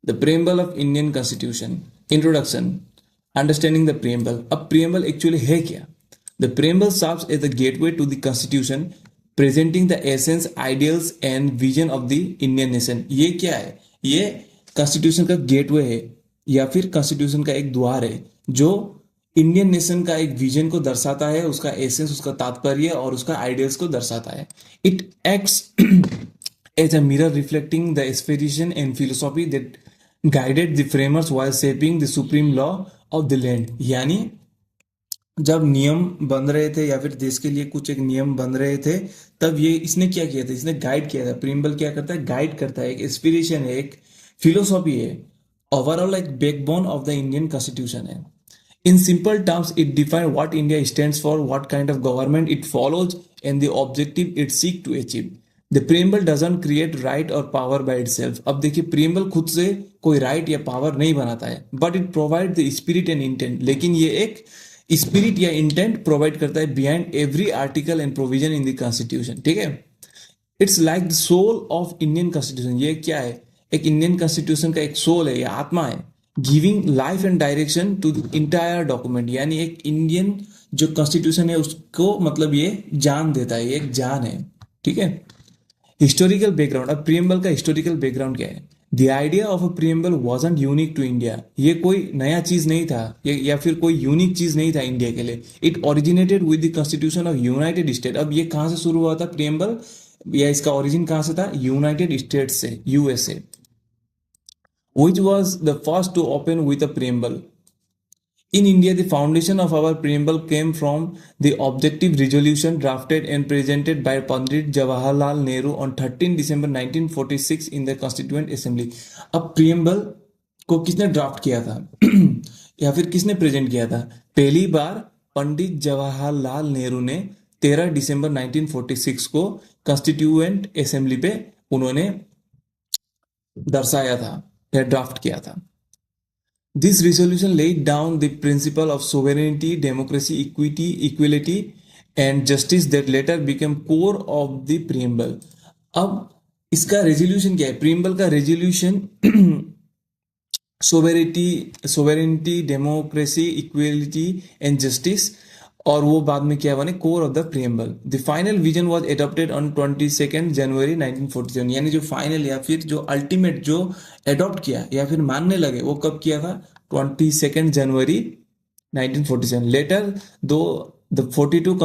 The preamble of Indian Constitution. Introduction. Understanding the preamble. अब preamble actually है क्या? The preamble serves as the gateway to the Constitution, presenting the essence, ideals and vision of the Indian nation. ये क्या है? ये Constitution का gateway है या फिर Constitution का एक द्वार है जो इंडियन नेशन का एक विजन को दर्शाता है, उसका एसेंस, उसका तात्पर्य और उसका आइडियल्स को दर्शाता है. It acts as a mirror reflecting the aspiration and philosophy that guided the framers while shaping the supreme law of the land. यानी जब नियम बन रहे थे या फिर देश के लिए कुछ एक नियम बन रहे थे, तब ये इसने क्या किया था? इसने गाइड किया था. प्रीम्बल क्या करता है? गाइड करता है. एक एस्पिरेशन है, एक फिलोसॉफी है, ओवरऑल एक backbone of the Indian constitution है. In simple terms, it defines what India stands for, what kind of government it follows, and the objective it seeks to achieve. The preamble doesn't create right or power by itself. अब देखिए, preamble खुद से कोई right या power नहीं बनाता है, but it provides the spirit and intent. लेकिन ये एक spirit या intent provide करता है behind every article and provision in the constitution. ठीक है? It's like the soul of Indian constitution. ये क्या है? एक इंडियन कॉन्स्टिट्यूशन का एक सोल है या आत्मा है, giving life and direction to the entire document. यानी एक इंडियन जो कॉन्स्टिट्यूशन है उसको मतलब ये जान देता है, ये एक जान है. ठीक है. Historical background. अब प्रीएम्बल का हिस्टोरिकल बैकग्राउंड क्या है? The idea of a preamble wasn't unique to India. ये कोई नया चीज नहीं था या फिर कोई यूनिक चीज नहीं था इंडिया के लिए. It originated with the constitution of United state. अब ये कहां से शुरू हुआ था प्रीएम्बल, या इसका ओरिजिन कहां से था? यूनाइटेड स्टेट्स से, USA, which was the first to open with a preamble. In India, the foundation of our preamble came from the objective resolution drafted and presented by Pandit Jawaharlal Nehru on 13 December 1946 in the Constituent Assembly. अब preamble को किसने draft किया था या फिर किसने present किया था? पहली बार पंडित जवाहरलाल नेहरू ने 13 दिसंबर 1946 को कॉन्स्टिट्यूएंट असेंबली पे उन्होंने दर्शाया था या ड्राफ्ट किया था. This resolution laid down the principle of sovereignty, democracy, equity, equality and justice that later became core of the preamble. अब इसका रेजोल्यूशन क्या है? प्रीएम्बल का resolution sovereignty, democracy, equality and justice, और वो बाद में क्या बने? Core of the preamble. The final vision was adopted on 22 January 1947. यानी जो फाइनल या फिर जो अल्टीमेट जो एडॉप्ट किया या फिर मानने लगे वो कब किया था? 22 जनवरी 1947. लेटर दो the 42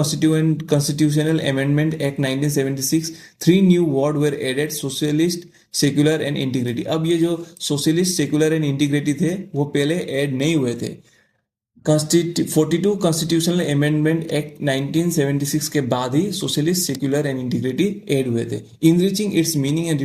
Constitutional Amendment Act 1976, 3 new words were added: socialist, secular and integrity. अब ये जो socialist, secular and integrity थे वो पहले ऐड नहीं हुए थे. 42 कॉन्स्टिट्यूशनल अमेंडमेंट एक्ट 1976 के बाद ही socialist, secular and integrity add हुए थे. Enriching its meaning and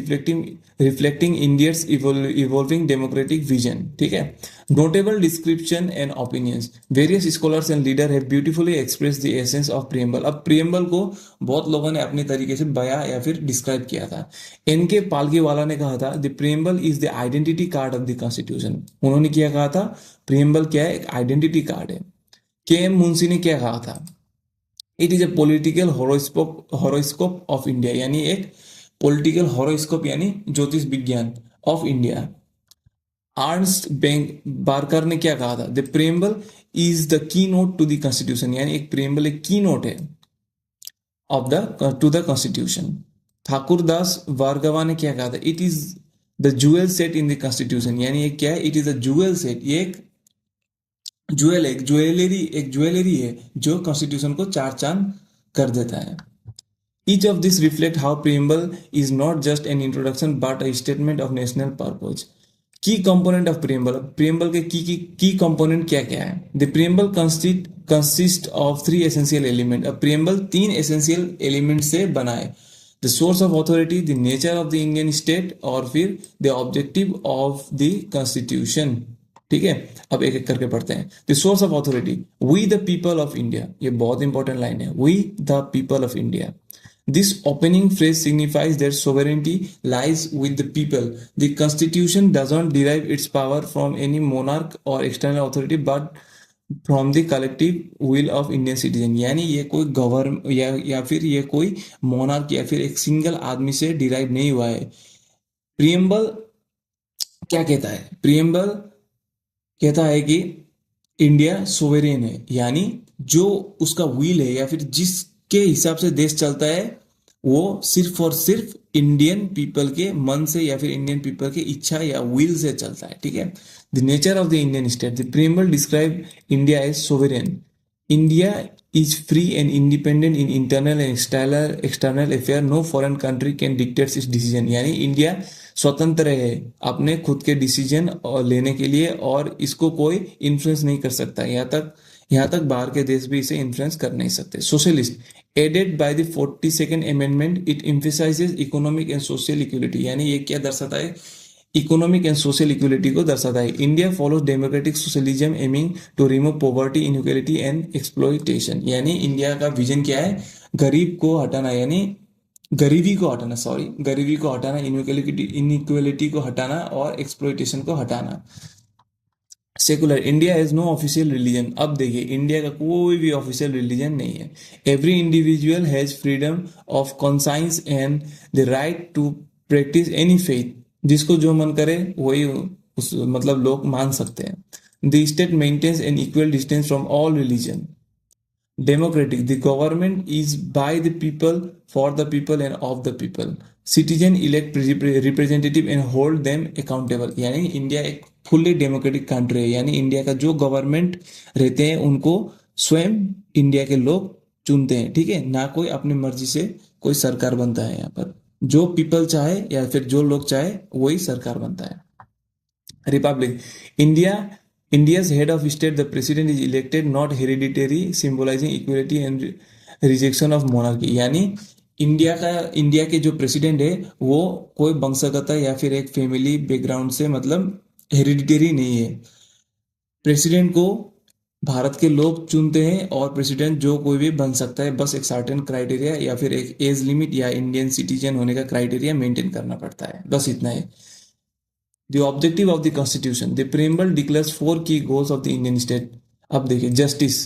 reflecting Indians evolving democratic vision. ठीक है. Notable description and opinions. Various scholars and leader have beautifully express the essence of preamble. अब preamble को बहुत लोगों ने अपने तरीके से बयां या फिर डिस्क्राइब किया था. एनके पालकीवाला ने कहा था the preamble is the identity card of the constitution. उन्होंने क्या कहा था? प्रीएम्बल क्या है? एक आइडेंटिटी कार्ड है. के एम मुंशी ने क्या कहा था? It is a political horoscope of India. यानी एक पॉलिटिकल हॉरोस्कोप यानी ज्योतिष विज्ञान ऑफ इंडिया. अर्नस्ट बार्कर ने क्या कहा था? The preamble is the keynote to the constitution. यानी एक प्रीएम्बल एक की नोट है to the constitution. Thakur Das Bhargava ने क्या कहा था? It is the jewel set in the constitution. यानी एक क्या है? It is a jewel set. ये एक ज्वेल, एक ज्वेलरी है जो कॉन्स्टिट्यूशन को चार चांद कर देता है. Each of this reflect how preamble is not just an introduction but a statement of national purpose. Key component of preamble. Preamble के key component क्या क्या है? The preamble consist of 3 essential element. अब preamble 3 essential element से बना है. The source of authority, the nature of the Indian state, और फिर the objective of the constitution. ठीक है. अब एक एक करके पढ़ते हैं. The source of authority, we the people of India. ये बहुत इंपॉर्टेंट लाइन है. We the people of India. This opening phrase signifies that sovereignty lies with the people. The constitution doesn't derive its power from any monarch or external authority but from the collective will of Indian citizen. यानी ये कोई government या फिर ये कोई monarch या फिर एक सिंगल आदमी से डिराइव नहीं हुआ है. प्रीएम्बल क्या कहता है प्रियम्बल? कहता है कि इंडिया सोवेरेन है, यानी जो उसका विल है या फिर जिसके हिसाब से देश चलता है वो सिर्फ और सिर्फ इंडियन पीपल के मन से या फिर इंडियन पीपल की इच्छा या विल से चलता है, ठीक है। The nature of the Indian state, the preamble describe India as sovereign. India is free and independent in internal and external affair. No foreign country can dictate its decision. यानी India स्वतंत्र है अपने खुद के डिसीजन लेने के लिए और इसको कोई इन्फ्लुएंस नहीं कर सकता। यहाँ तक बाहर के देश भी इसे इन्फ्लुएंस कर नहीं सकते। Socialist added by the 42nd amendment, it emphasizes economic and social equality. यानी ये क्या दर्शाता है? इकोनॉमिक एंड सोशल इक्वलिटी को दर्शाता है। India follows democratic socialism aiming to remove poverty, inequality and exploitation. यानी इंडिया का विजन क्या है? गरीब को हटाना, यानी गरीबी को हटाना, इनइक्वालिटी को हटाना और एक्सप्लॉइटेशन को हटाना। Secular, India has no official religion. अब देखिए इंडिया का कोई भी ऑफिशियल रिलीजन नहीं है। Every individual has freedom of conscience and the right to practice any faith. जिसको जो मन करे वही उस मतलब लोग मान सकते हैं। The state maintains an equal distance from all religion. Democratic, the government is by the people, for the people and of the people. Citizen elect representative and hold them accountable. यानी इंडिया एक fully democratic country है, यानी India का जो government रहते हैं उनको स्वयं इंडिया के लोग चुनते हैं, ठीक है, ना कोई अपनी मर्जी से कोई सरकार बनता है। यहाँ पर जो पीपल चाहे या फिर जो लोग चाहे वही सरकार बनता है। Republic, India India's head of state, the president is elected, not hereditary, symbolizing equality and rejection of monarchy। यानी इंडिया के जो प्रेसिडेंट है वो कोई वंशगत या फिर एक फैमिली बैकग्राउंड से मतलब हेरिडिटरी नहीं है। प्रेसिडेंट को भारत के लोग चुनते हैं और प्रेसिडेंट जो कोई भी बन सकता है, बस एक सर्टेन क्राइटेरिया या फिर एक एज लिमिट या इंडियन सिटीजन होने का क्राइटेरिया मेंटेन करना पड़ता है, बस इतना है। The objective of the Constitution. The preamble declares 4 key goals of the Indian state. अब देखिए जस्टिस,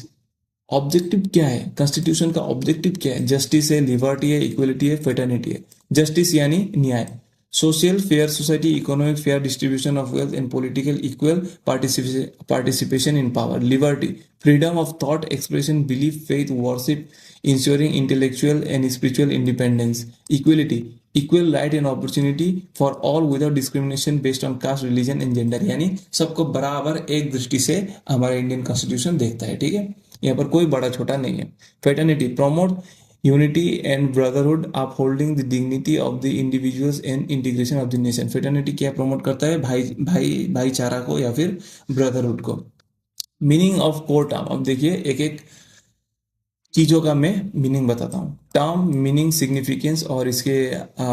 ऑब्जेक्टिव क्या है? कॉन्स्टिट्यूशन का ऑब्जेक्टिव क्या है? जस्टिस है, लिबर्टी है, इक्वलिटी है, फेटर्निटी है। जस्टिस यानी न्याय, social fair society, economic fair distribution of wealth and political equal participation in power. Liberty, freedom of thought, expression, belief, faith, worship, ensuring intellectual and spiritual independence. Equality, equal right and opportunity for all without discrimination based on caste, religion and gender. यानी सबको बराबर एक दृष्टि से हमारा Indian constitution देखता है, ठीक है, यहाँ पर कोई बड़ा छोटा नहीं है। Fraternity, promote unity and brotherhood, upholding the dignity of the individuals and integration of the nation. Fraternity क्या प्रमोट करता है? भाईचारा को या फिर ब्रदरहुड को। मीनिंग ऑफ कोर टर्म, अब देखिए एक एक चीजों का मैं मीनिंग बताता हूँ। टर्म मीनिंग, सिग्निफिकेंस और इसके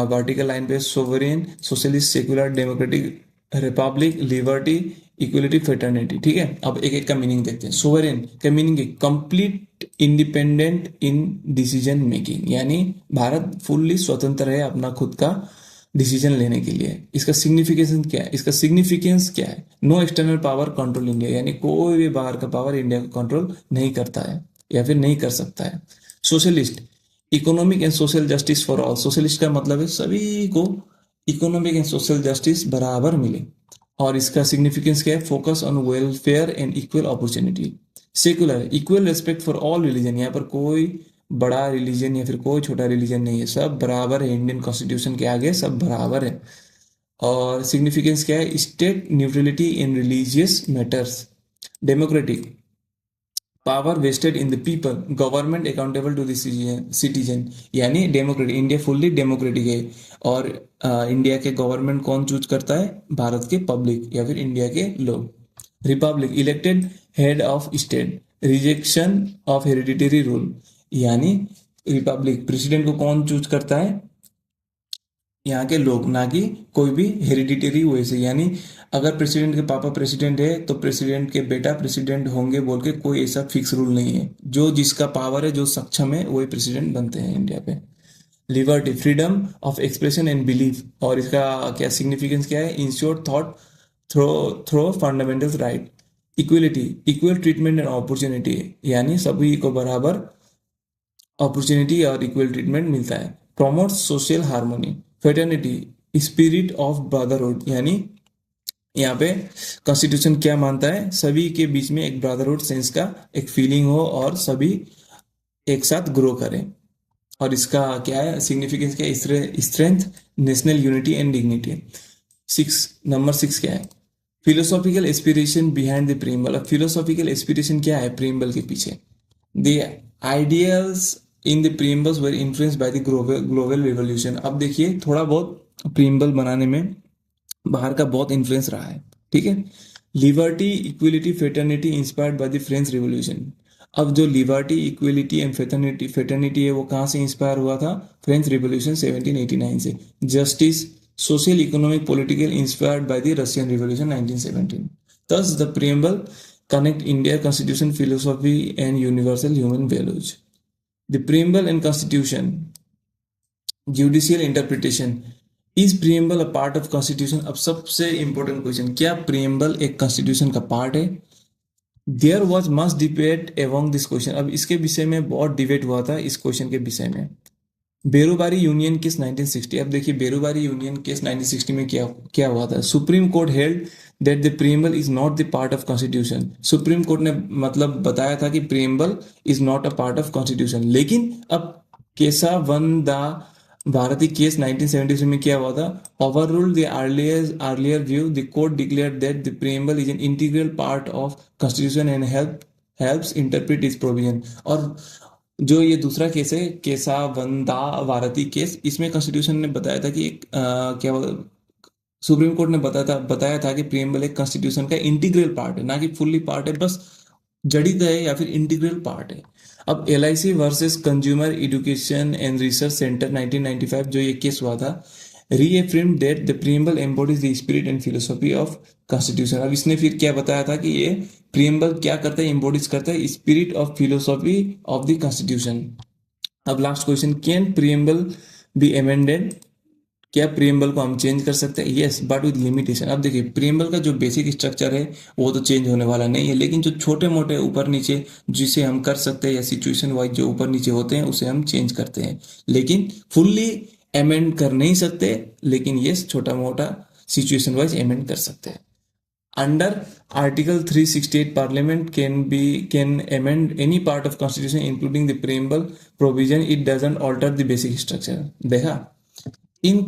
वर्टिकल लाइन पे sovereign, socialist, secular, democratic, Republic, liberty, equality, fraternity, ठीक है। अब एक एक का मीनिंग देखते हैं। सोवरेन का मीनिंग है complete independent in decision making, यानी भारत फुल्ली स्वतंत्र है अपना खुद का डिसीजन लेने के लिए। इसका सिग्निफिकेशन क्या है? इसका सिग्निफिकेंस क्या है? No external power control India, यानी कोई भी बाहर का पावर इंडिया को कंट्रोल नहीं करता है या फिर नहीं कर सकता है। Socialist, economic and social justice for all. Socialist का मतलब है सभी को इकोनॉमिक एंड सोशल जस्टिस बराबर मिले। और इसका सिग्निफिकेंस क्या है? Focus on welfare and equal opportunity. Secular, equal respect for all religion, यहाँ पर कोई बड़ा रिलीजन या फिर कोई छोटा रिलीजन नहीं है, सब बराबर है इंडियन कॉन्स्टिट्यूशन के आगे, सब बराबर है। और सिग्निफिकेंस क्या है? State neutrality in religious matters. Democratic, power vested in the people, government accountable to the citizen. यानी डेमोक्रेटिक, इंडिया फुल्ली डेमोक्रेटिक है और इंडिया के गवर्नमेंट कौन चूज करता है? भारत के पब्लिक या फिर इंडिया के लोग। Republic, elected head of state, rejection of hereditary rule. यानी रिपब्लिक, प्रेसिडेंट को कौन चूज करता है? यहाँ के लोग, ना कि कोई भी हेरिडिटरी वे से। यानी अगर प्रेसिडेंट के पापा प्रेसिडेंट है तो प्रेसिडेंट के बेटा प्रेसिडेंट होंगे बोल के कोई ऐसा फिक्स रूल नहीं है। जो जिसका पावर है, जो सक्षम है, वही प्रेसिडेंट बनते हैं इंडिया पे। Liberty, freedom of expression and belief. और इसका क्या सिग्निफिकेंस क्या है? Ensure thought through fundamental right. Equality, equal treatment and opportunity, यानी सभी को बराबर अपॉर्चुनिटी और इक्वल ट्रीटमेंट मिलता है। Promote social harmony. Fraternity, spirit of brotherhood, यानी यहाँ पे कॉन्स्टिट्यूशन क्या मानता है, सभी के बीच में एक ब्रदरहुड सेंस का एक फीलिंग हो और सभी एक साथ ग्रो करें। और इसका क्या है सिग्निफिकेंस, क्या है, strength, national unity and dignity. Number 6 क्या है, philosophical aspiration behind the preamble. अब फिलोसॉफिकल एस्पिरेशन क्या है प्रीम्बल के पीछे, the ideals in the preambles were influenced by the global revolution. अब देखिए थोड़ा बहुत प्रीम्बल बनाने में बाहर का बहुत इन्फ्लुएंस रहा है, ठीक है। Liberty, equality, fraternity inspired by the French revolution. अब जो लिबर्टी, इक्वलिटी एंड फेटर्निटी है वो कहाँ से इंस्पायर हुआ था, फ्रेंच रिवॉल्यूशन 1789 से। Justice, social, economic, political inspired by the Russian revolution 1917। thus the preamble connect India constitution philosophy and universal human values. The preamble and constitution, judicial interpretation, is preamble a part of constitution. अब सबसे important question, क्या preamble एक constitution का part है। There was must debate among this question. अब इसके विषय में बहुत डिबेट हुआ था इस क्वेश्चन के विषय में। Berubari union case 1960। अब देखिए बेरुबारी यूनियन केस 1960 में क्या क्या हुआ था, supreme court held that the preamble is not the part of constitution. Supreme court ने मतलब बताया था कि preamble is not a part of constitution. लेकिन अब केसा वन द भारती केस 1973 में क्या हुआ था, over ruled the earlier view, the court declared that the preamble is an integral part of constitution and helps interpret it's provision. और जो ये दूसरा केस है केसा वंदा भारती केस, इसमें कॉन्स्टिट्यूशन ने बताया था कि एक क्या सुप्रीम कोर्ट ने बताया था कि प्रियम्बल एक कॉन्स्टिट्यूशन का इंटीग्रल पार्ट है, ना कि फुल्ली पार्ट है, बस जड़ित है या फिर इंटीग्रल पार्ट है। अब LIC versus consumer education and research centre 1995 जो ये केस हुआ था, reframed that the preamble embodies the spirit and philosophy of constitution. अब इसने फिर क्या बताया था कि ये प्रियम्बल क्या करता है, एम्बॉडीज करता है spirit of philosophy of the constitution. अब last question, can preamble be amended, क्या प्रियम्बल को हम चेंज कर सकते हैं, यस बट विद लिमिटेशन। अब देखिए प्रियम्बल का जो बेसिक स्ट्रक्चर है वो तो चेंज होने वाला नहीं है, लेकिन जो छोटे मोटे ऊपर नीचे जिसे हम कर सकते हैं या सिचुएशन वाइज जो ऊपर नीचे होते हैं उसे हम चेंज करते हैं, लेकिन फुल्ली अमेंड कर नहीं सकते, लेकिन यस छोटा मोटा सिचुएशन वाइज अमेंड कर सकते हैं। Under article 368 parliament can amend any part of constitution including the preamble provision, it doesn't alter the basic structure. देखा, in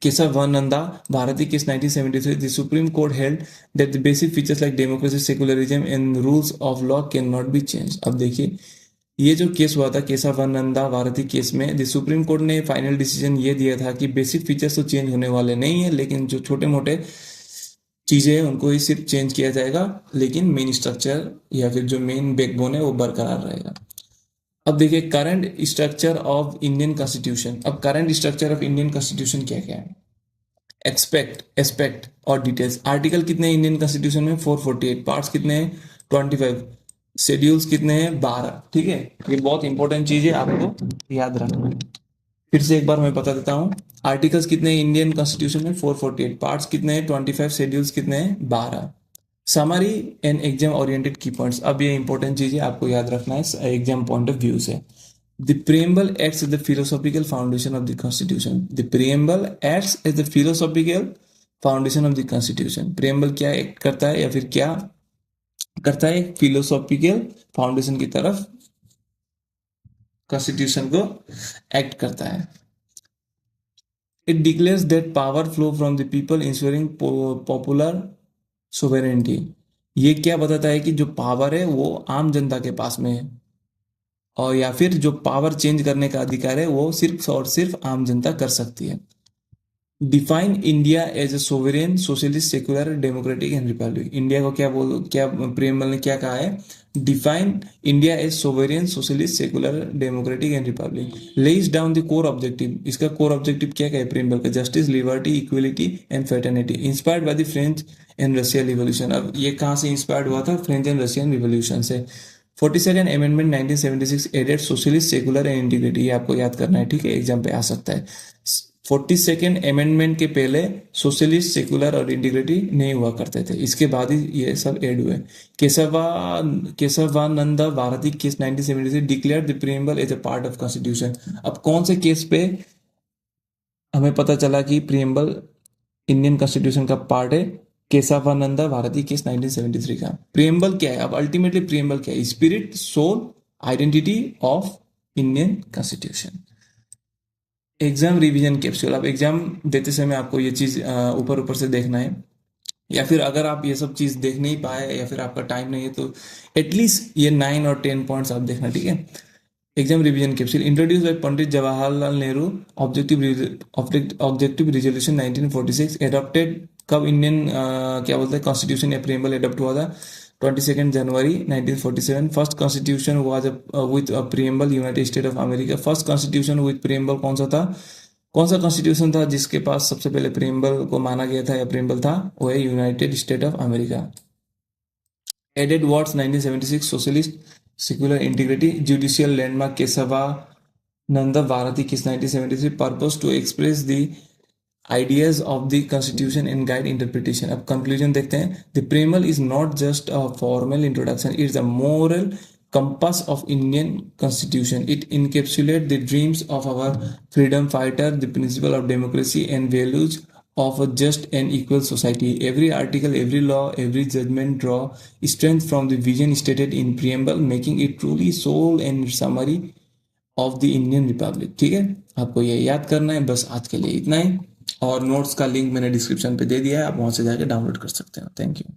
Kesavananda Bharati case 1973, the Supreme Court held that the basic features like democracy, secularism, and rules of law cannot be changed. अब देखिए ये जो case हुआ था Kesavananda Bharti case में, the supreme court ने final decision ये दिया था कि बेसिक फीचर्स तो चेंज होने वाले नहीं है, लेकिन जो छोटे मोटे चीजें हैं उनको ही सिर्फ चेंज किया जाएगा, लेकिन मेन स्ट्रक्चर या फिर जो मेन बैकबोन है वो बरकरार रहेगा। अब देखिए current structure of Indian constitution. अब current structure of Indian constitution क्या क्या है, एस्पेक्ट और डिटेल्स। आर्टिकल कितने हैं इंडियन कॉन्स्टिट्यूशन में, 448। पार्ट्स कितने हैं, 25। शेड्यूल्स कितने हैं, 12। ठीक है, ये बहुत इंपॉर्टेंट चीज है, आपको याद रखना है। फिर से एक बार मैं बता देता हूँ, आर्टिकल्स कितने हैं इंडियन कॉन्स्टिट्यूशन में, 448। पार्ट्स कितने हैं, 25। शेड्यूल्स कितने हैं, 12। समरी एंड एग्जाम ओरिएंटेड की पॉइंट्स। अब ये इंपॉर्टेंट चीज है, आपको याद रखना है एग्जाम पॉइंट ऑफ व्यू से। The preamble acts as the philosophical foundation of the constitution. The preamble acts as the philosophical foundation of the constitution. Preamble क्या करता है या फिर क्या करता है, फिलोसॉफिकल फाउंडेशन की तरफ कॉन्स्टिट्यूशन को एक्ट करता है। It declares that power flow from the people ensuring popular sovereignty. ये क्या बताता है कि जो पावर है वो आम जनता के पास में है, और या फिर जो पावर चेंज करने का अधिकार है वो सिर्फ और सिर्फ आम जनता कर सकती है। Define India as a sovereign socialist secular democratic and republic. India को क्या प्रेमबल ने क्या कहा है, define India as sovereign socialist secular democratic and republic. Lays down the core objective. इसका कोर ऑब्जेक्टिव क्या है प्रेमबल का, justice, liberty, equality and fraternity, inspired by the French and Russian revolution. अब ये कहाँ से इंस्पायर्ड हुआ था, फ्रेंच एंड रशियन रिवोल्यूशन से। 42nd amendment 1976 added socialist secular and integrity. ये आपको याद करना है, ठीक है, एग्जाम पे आ सकता है। 42nd अमेंडमेंट के पहले सोशलिस्ट सेकुलर और इंटीग्रिटी नहीं हुआ करते थे, इसके बाद ही ये सब ऐड हुए। Kesavananda Bharati case 1973 declare the preamble as a part of constitution. अब कौन से केस पे हमें पता चला कि प्रीएम्बल इंडियन कॉन्स्टिट्यूशन का पार्ट है। केशवानंदा भारती केस 1973 का। प्रियम्बल क्या है? अब अल्टीमेटली प्रियम्बल क्या है? Spirit, soul, identity of Indian constitution. Exam revision capsule. अब एग्जाम देते समय आपको ये चीज ऊपर ऊपर से देखना है, या फिर अगर आप ये सब चीज देख नहीं पाए या फिर आपका टाइम नहीं है तो एटलीस्ट ये 9 और 10 पॉइंट्स आप देखना, ठीक है। Exam revision capsule introduce by Pandit Jawaharlal Nehru. Objective resolution 1946 adopted कब इंडियन क्या बोलते हैं कॉन्स्टिट्यूशन या प्रियम्बल एडॉप्ट हुआ था? 22 January 1947। First constitution was with preamble United State of America. First constitution with preamble कौन सा था? कौन सा कॉन्स्टिट्यूशन था जिसके पास सबसे पहले प्रियम्बल को माना गया था या प्रियम्बल था? वो है United State of America. Added words 1976 socialist secular integrity. Judicial landmark Kesavananda Bharati case 1973 purpose to express the ideas of the constitution and guide interpretation। अब conclusion देखते हैं। The preamble is not just a formal introduction, it's a moral compass of Indian constitution। It encapsulates the dreams of our freedom fighter, the principle of democracy and values of a just and equal society। Every article, every law, every judgment draw strength from the vision stated in preamble, making it truly soul and summary of the Indian Republic. ठीक है, आपको ये याद करना है, बस आज के लिए इतना ही। और नोट्स का लिंक मैंने डिस्क्रिप्शन पे दे दिया है, आप वहां से जाके डाउनलोड कर सकते हो। Thank you.